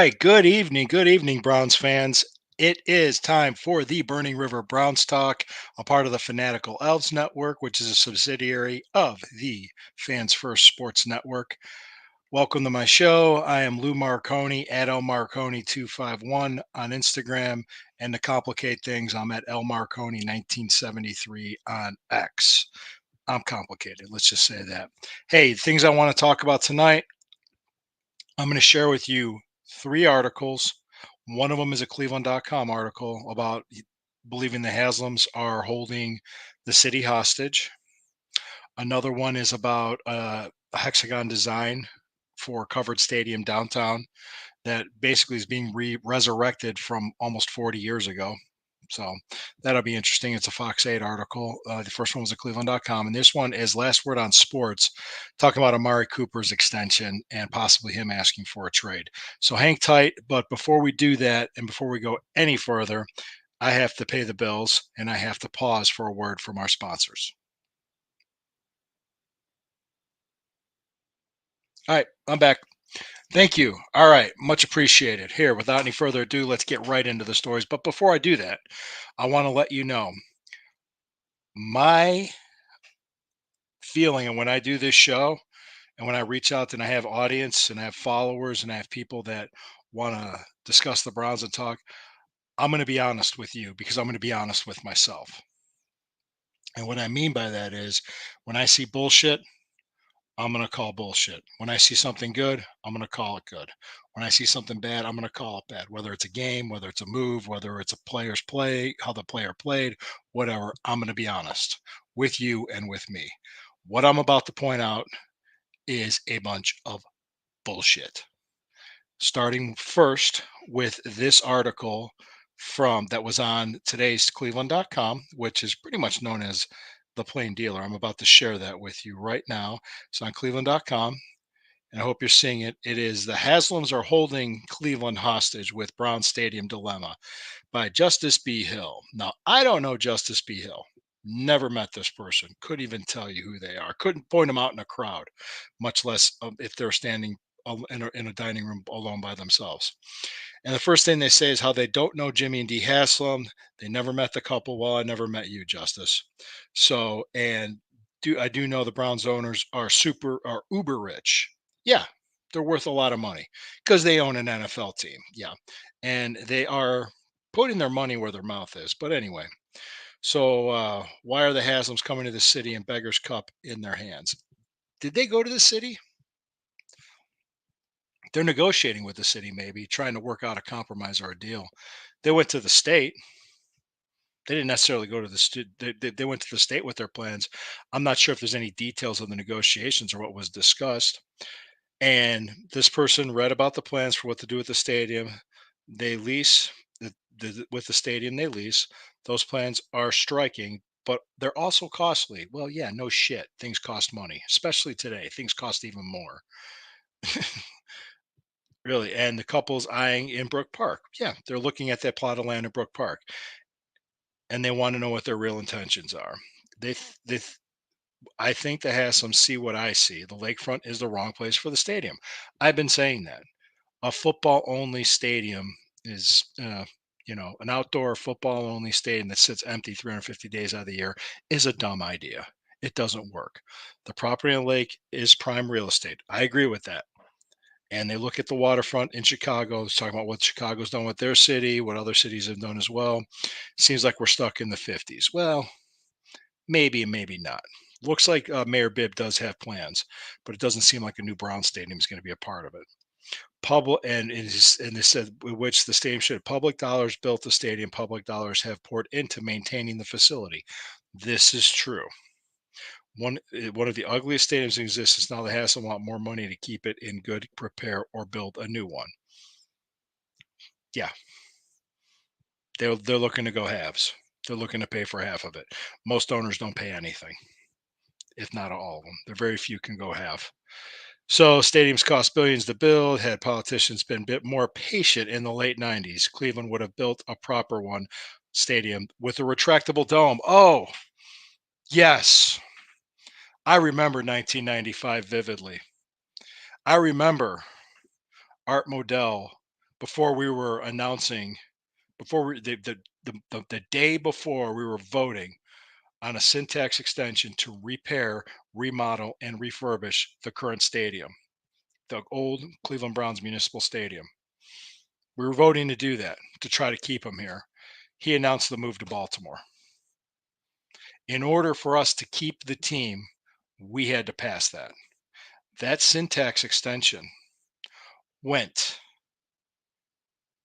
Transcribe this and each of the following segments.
right. Good evening, Browns fans. It is time for the Burning River Browns Talk, a part of the Fanatical Elves Network, which is a subsidiary of the Fans First Sports Network. Welcome to my show. I am Lou Marconi at L Marconi 251 on Instagram. And to complicate things, I'm at L Marconi 1973 on X. I'm complicated. Let's just say that. Hey, things I want to talk about tonight. I'm going to share with you three articles. One of them is a Cleveland.com article about believing the Haslams are holding the city hostage. Another one is about a hexagon design for a covered stadium downtown that basically is being resurrected from almost 40 years ago. So that'll be interesting. It's a Fox 8 article. The first one was at Cleveland.com. And this one is Last Word on Sports, talking about Amari Cooper's extension and possibly him asking for a trade. So hang tight. But before we do that, and before we go any further, I have to pay the bills and I have to pause for a word from our sponsors. All right, I'm back. Thank you. All right, much appreciated. Here, without any further ado, let's get right into the stories. But before I do that, I want to let you know my feeling. And when I do this show, and when I reach out and I have audience and I have followers and I have people that want to discuss the Browns and talk, I'm going to be honest with you because I'm going to be honest with myself. And what I mean by that is when I see bullshit, I'm going to call bullshit. When I see something good, I'm going to call it good. When I see something bad, I'm going to call it bad. Whether it's a game, whether it's a move, whether it's a player's play, how the player played, whatever, I'm going to be honest with you and with me. What I'm about to point out is a bunch of bullshit. Starting first with this article from that was on today's Cleveland.com, which is pretty much known as the plain dealer. I'm about to share that with you right now. It's on Cleveland.com, and I hope you're seeing it. It is The Haslams Are Holding Cleveland Hostage with Brown Stadium Dilemma by Justice B. Hill. Now, I don't know Justice B. Hill. Never met this person. Couldn't even tell you who they are. Couldn't point them out in a crowd, much less if they're standing in a dining room alone by themselves. And the first thing they say is how they don't know Jimmy and Dee Haslam. They never met the couple. Well, I never met you, Justice. So, and I do know the Browns owners are uber rich. Yeah, they're worth a lot of money because they own an NFL team. Yeah, and they are putting their money where their mouth is. But anyway, so why are the Haslams coming to the city and Beggars Cup in their hands? Did they go to the city? They're negotiating with the city, maybe trying to work out a compromise or a deal. They went to the state. They didn't necessarily go to the they went to the state with their plans. I'm not sure if there's any details of the negotiations or what was discussed. And this person read about the plans for what to do with the stadium. They lease with the stadium they lease. Those plans are striking, but they're also costly. Well, yeah, no shit. Things cost money, especially today. Things cost even more. Really. And the couple's eyeing in Brook Park. Yeah, they're looking at that plot of land in Brook Park and they want to know what their real intentions are. I think that has some see what I see. The lakefront is the wrong place for the stadium. I've been saying that. A football only stadium is, an outdoor football only stadium that sits empty 350 days out of the year is a dumb idea. It doesn't work. The property on the lake is prime real estate. I agree with that. And they look at the waterfront in Chicago. It's talking about what Chicago's done with their city, what other cities have done as well. Seems like we're stuck in the 50s. Well, maybe and maybe not. Looks like Mayor Bibb does have plans, but it doesn't seem like a new Brown Stadium is going to be a part of it. Public and they said which the stadium should public dollars built the stadium, public dollars have poured into maintaining the facility. This is true. One of the ugliest stadiums in existence now that has a lot more money to keep it in good prepare or build a new one. Yeah, they're looking to go halves. They're looking to pay for half of it. Most owners don't pay anything, if not all of them. There very few can go half. So stadiums cost billions to build. Had politicians been a bit more patient in the late 90s, Cleveland would have built a proper one stadium with a retractable dome. Oh, yes. I remember 1995 vividly. I remember Art Modell before we were announcing, before we, the day before we were voting on a syntax extension to repair, remodel, and refurbish the current stadium, the old Cleveland Browns Municipal Stadium. We were voting to do that to try to keep him here. He announced the move to Baltimore. In order for us to keep the team, we had to pass that. That syntax extension went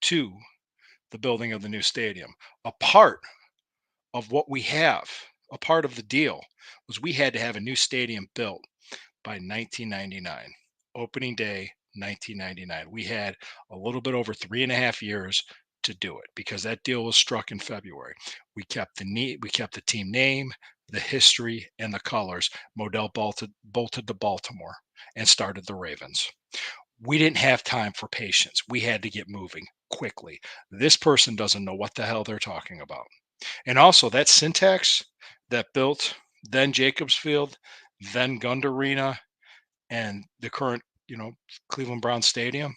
to the building of the new stadium. A part of what we have, a part of the deal was we had to have a new stadium built by 1999, opening day 1999. We had a little bit over 3.5 years to do it because that deal was struck in February. We kept the team name, the history, and the colors. Modell bolted to Baltimore and started the Ravens. We didn't have time for patience. We had to get moving quickly. This person doesn't know what the hell they're talking about. And also that syntax that built then Jacobs Field, then Gund Arena, and the current, Cleveland Brown Stadium,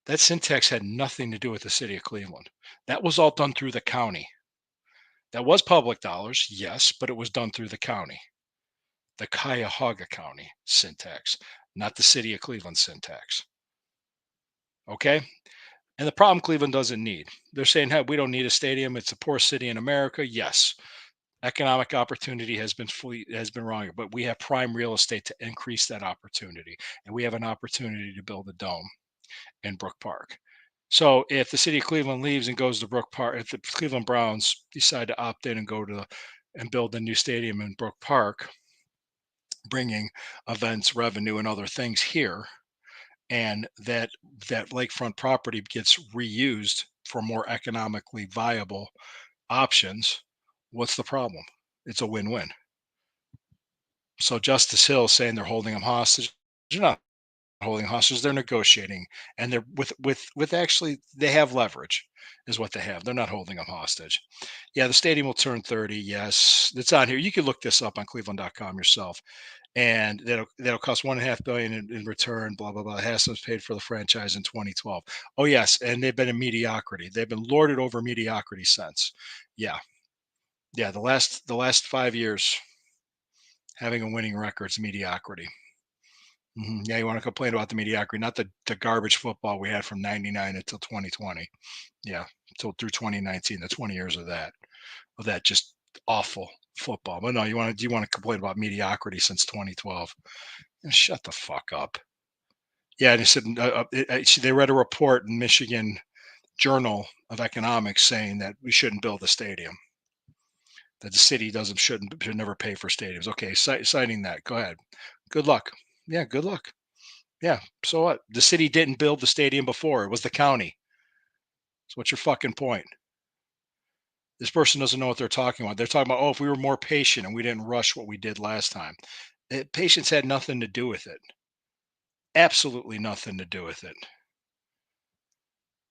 that syntax had nothing to do with the city of Cleveland. That was all done through the county. That was public dollars, yes, but it was done through the county, the Cuyahoga County syntax, not the city of Cleveland syntax. Okay? And the problem Cleveland doesn't need. They're saying, hey, we don't need a stadium. It's a poor city in America. Yes, economic opportunity has been wrong, but we have prime real estate to increase that opportunity, and we have an opportunity to build a dome in Brook Park. So if the city of Cleveland leaves and goes to Brook Park, if the Cleveland Browns decide to opt in and go to and build a new stadium in Brook Park, bringing events, revenue, and other things here, and that lakefront property gets reused for more economically viable options, what's the problem? It's a win-win. So Justice Hill saying they're holding them hostage. They're not holding hostage. They're negotiating, and they're with actually they have leverage, is what they have. They're not holding them hostage. Yeah, the stadium will turn 30. Yes, it's on here. You can look this up on Cleveland.com yourself, and that'll cost 1.5 billion in return. Blah blah blah. Haslam's paid for the franchise in 2012. Oh yes, and they've been in mediocrity. They've been lorded over mediocrity since. Yeah, yeah. The last 5 years having a winning record's mediocrity. Yeah, you want to complain about the mediocrity, not the garbage football we had from '99 until 2020. Yeah, until through 2019, the 20 years of that just awful football. But no, you want to complain about mediocrity since 2012? Shut the fuck up. Yeah, they said they read a report in Michigan Journal of Economics saying that we shouldn't build a stadium. That the city should never pay for stadiums. Okay, citing that. Go ahead. Good luck. Yeah, good luck. Yeah. So what? The city didn't build the stadium before. It was the county. So what's your fucking point? This person doesn't know what they're talking about. They're talking about, oh, if we were more patient and we didn't rush what we did last time. Patience had nothing to do with it. Absolutely nothing to do with it.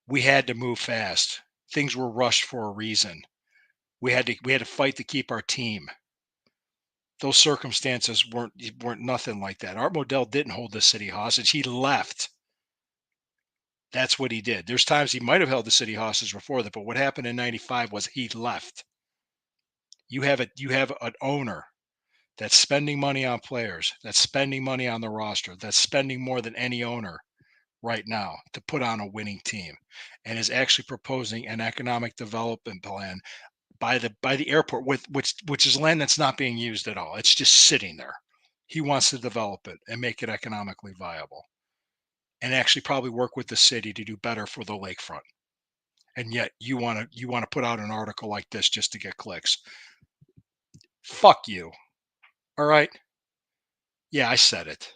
We had to move fast. Things were rushed for a reason. We had to fight to keep our team. Those circumstances weren't nothing like that. Art Modell didn't hold the city hostage. He left. That's what he did. There's times he might have held the city hostage before that, but what happened in '95 was he left. You have an owner that's spending money on players, that's spending money on the roster, that's spending more than any owner right now to put on a winning team, and is actually proposing an economic development plan by the airport with which is land that's not being used at all. It's just sitting there. He wants to develop it and make it economically viable, and actually probably work with the city to do better for the lakefront. And yet you want to put out an article like this just to get clicks. Fuck you. All right. Yeah, I said it.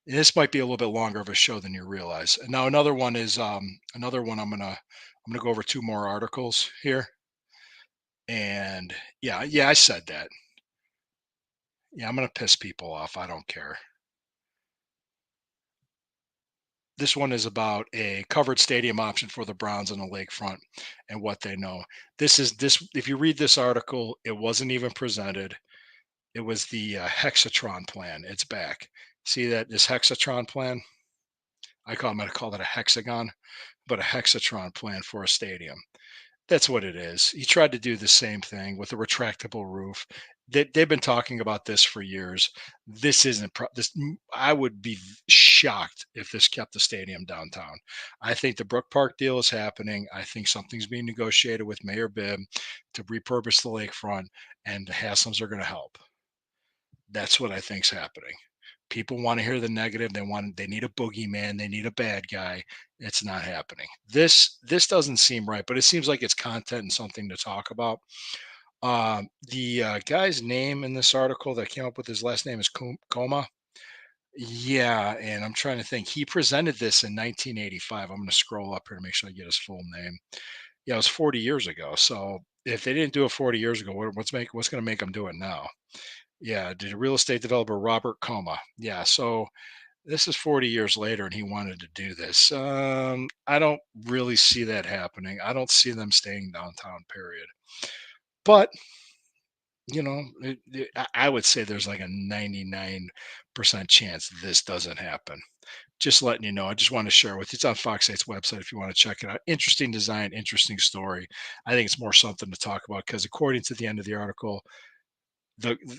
This might be a little bit longer of a show than you realize. And now another one is another one I'm gonna go over two more articles here. And yeah, I said that. Yeah, I'm gonna piss people off. I don't care. This one is about a covered stadium option for the Browns on the lakefront and what they know. This if you read this article, it wasn't even presented. It was the Hexatron plan. It's back. See that this Hexatron plan? I call it a hexagon, but a hexatron plan for a stadium. That's what it is. He tried to do the same thing with a retractable roof. They've been talking about this for years. This isn't I would be shocked if this kept the stadium downtown. I think the Brook Park deal is happening. I think something's being negotiated with Mayor Bibb to repurpose the lakefront, and the Haslams are going to help. That's what I think's happening. People want to hear the negative. They need a boogeyman. They need a bad guy. It's not happening. This doesn't seem right, but it seems like it's content and something to talk about. The guy's name in this article that came up with his last name is Coma. Yeah, and I'm trying to think. He presented this in 1985. I'm going to scroll up here to make sure I get his full name. Yeah, it was 40 years ago. So if they didn't do it 40 years ago, what's going to make them do it now? Yeah, the real estate developer Robert Coma. Yeah, so this is 40 years later and he wanted to do this. I don't really see that happening. I don't see them staying downtown, period. But, I would say there's like a 99% chance this doesn't happen. Just letting you know. I just want to share with you. It's on Fox 8's website if you want to check it out. Interesting design, interesting story. I think it's more something to talk about because according to the end of the article,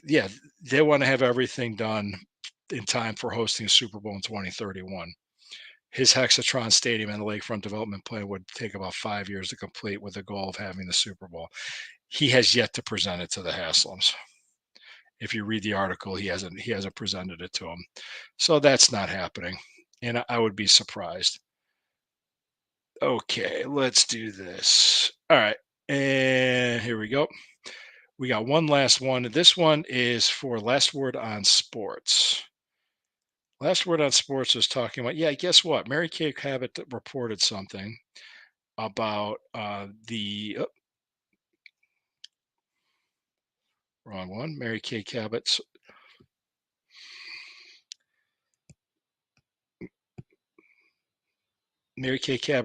yeah, they want to have everything done in time for hosting a Super Bowl in 2031. His Hexatron Stadium and the lakefront development plan would take about 5 years to complete with the goal of having the Super Bowl. He has yet to present it to the Haslams. If you read the article, he hasn't presented it to them. So that's not happening. And I would be surprised. Okay, let's do this. All right. And here we go. We got one last one. This one is for Last Word on Sports. Last Word on Sports was talking about, yeah, guess what? Mary Kay Cabot reported something about wrong one. Mary Kay Cabot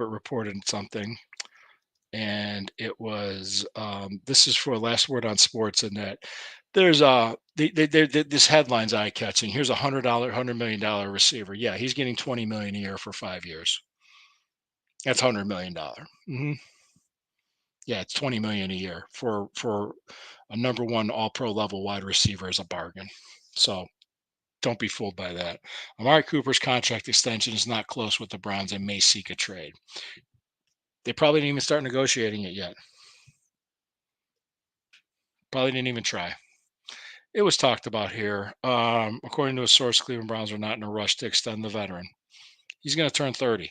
reported something, and it was this is for Last Word on Sports, and that there's this headline's eye catching. Here's $100 million receiver. Yeah, he's getting 20 million a year for 5 years. That's $100 million. Yeah, it's 20 million a year for a number one all pro level wide receiver is a bargain. So don't be fooled by that. Amari Cooper's contract extension is not close with the Browns and may seek a trade. They probably didn't even start negotiating it yet. Probably didn't even try. It was talked about here. According to a source, Cleveland Browns are not in a rush to extend the veteran. He's going to turn 30.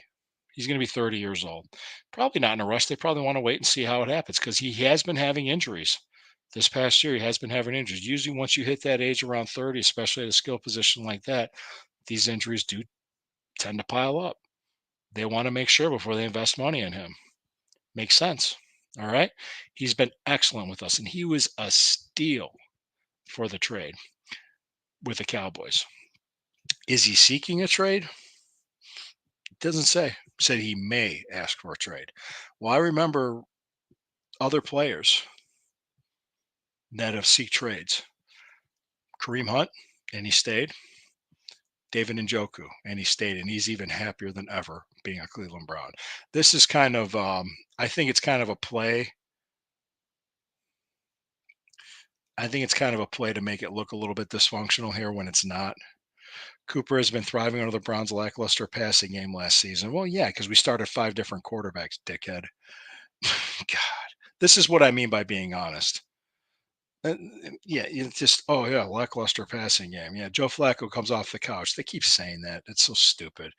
He's going to be 30 years old. Probably not in a rush. They probably want to wait and see how it happens because he has been having injuries. This past year, he has been having injuries. Usually, once you hit that age around 30, especially at a skill position like that, these injuries do tend to pile up. They want to make sure before they invest money in him. Makes sense. All right. He's been excellent with us, and he was a steal for the trade with the Cowboys. Is he seeking a trade? Doesn't say. Said he may ask for a trade. Well, I remember other players that have seek trades. Kareem Hunt, and he stayed. David Njoku, and he stayed, and he's even happier than ever being a Cleveland Brown. This is kind of, I think it's kind of a play. I think it's kind of a play to make it look a little bit dysfunctional here when it's not. Cooper has been thriving under the Browns' lackluster passing game last season. Well, yeah, because we started five different quarterbacks, dickhead. God, this is what I mean by being honest. Yeah, it's just yeah, lackluster passing game. Yeah, Joe Flacco comes off the couch. They keep saying that. It's so stupid.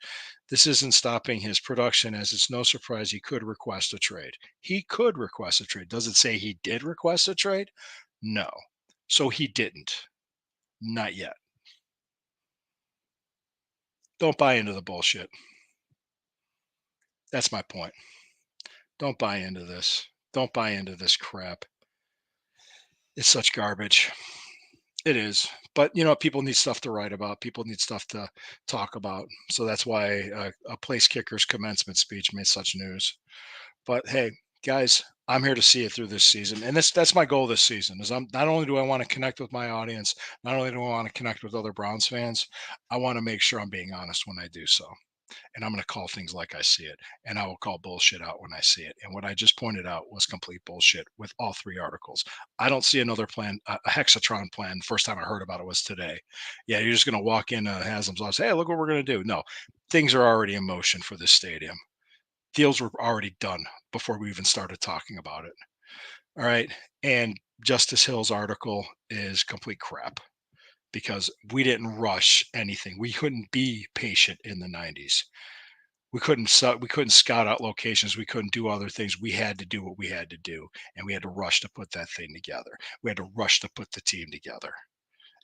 This isn't stopping his production, as it's no surprise he could request a trade. He could request a trade. Does it say he did request a trade? No. So he didn't. Not yet. Don't buy into the bullshit. That's my point. Don't buy into this. Don't buy into this crap. It's such garbage. It is. But people need stuff to write about. People need stuff to talk about. So that's why a place kicker's commencement speech made such news. But hey, guys, I'm here to see it through this season, and that's my goal this season. Is I'm not only do I want to connect with my audience, not only do I want to connect with other Browns fans, I want to make sure I'm being honest when I do so. and I'm going to call things like I see it, and I will call bullshit out when I see it. And what I just pointed out was complete bullshit with all three articles. I don't see another plan, a hexatron plan. First time I heard about it was today. Yeah, you're just going to walk in Haslam's office. Hey, look what we're going to do. No, things are already in motion for this stadium. Deals were already done before we even started talking about it. All right, and Justice Hill's article is complete crap because we didn't rush anything. We couldn't be patient in the 90s. We couldn't scout out locations. We couldn't do other things. We had to do what we had to do, and we had to rush to put that thing together. We had to rush to put the team together.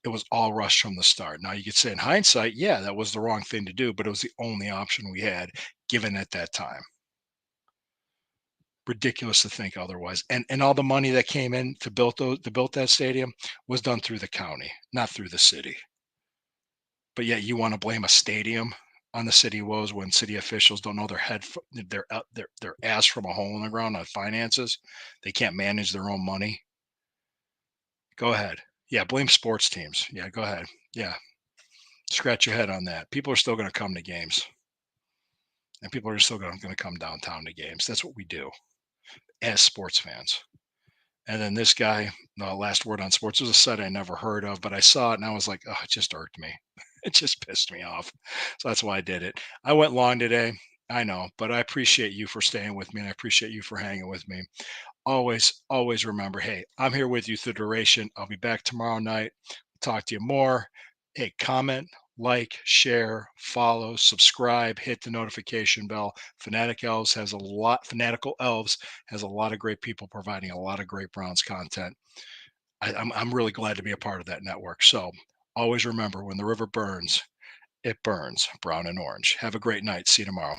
It was all rushed from the start. Now you could say in hindsight, yeah, that was the wrong thing to do, but it was the only option we had given at that time. Ridiculous to think otherwise. And all the money that came in to build that stadium was done through the county, not through the city. But yet you want to blame a stadium on the city woes when city officials don't know their ass from a hole in the ground on finances. They can't manage their own money. Go ahead. Yeah, blame sports teams. Yeah, go ahead. Yeah, scratch your head on that. People are still going to come to games, and people are still going to come downtown to games. That's what we do as sports fans. And then this guy, last word on sports, was a site I never heard of, but I saw it and I was like, oh, it just irked me. It just pissed me off. So that's why I did it. I went long today. I know, but I appreciate you for staying with me and I appreciate you for hanging with me. Always remember, hey, I'm here with you through the duration. I'll be back tomorrow night. Talk to you more. Hey, comment, like, share, follow, subscribe, hit the notification bell. Fanatical Elves has a lot of great people providing a lot of great Browns content. I'm really glad to be a part of that network. So always remember, when the river burns, it burns brown and orange. Have a great night. See you tomorrow.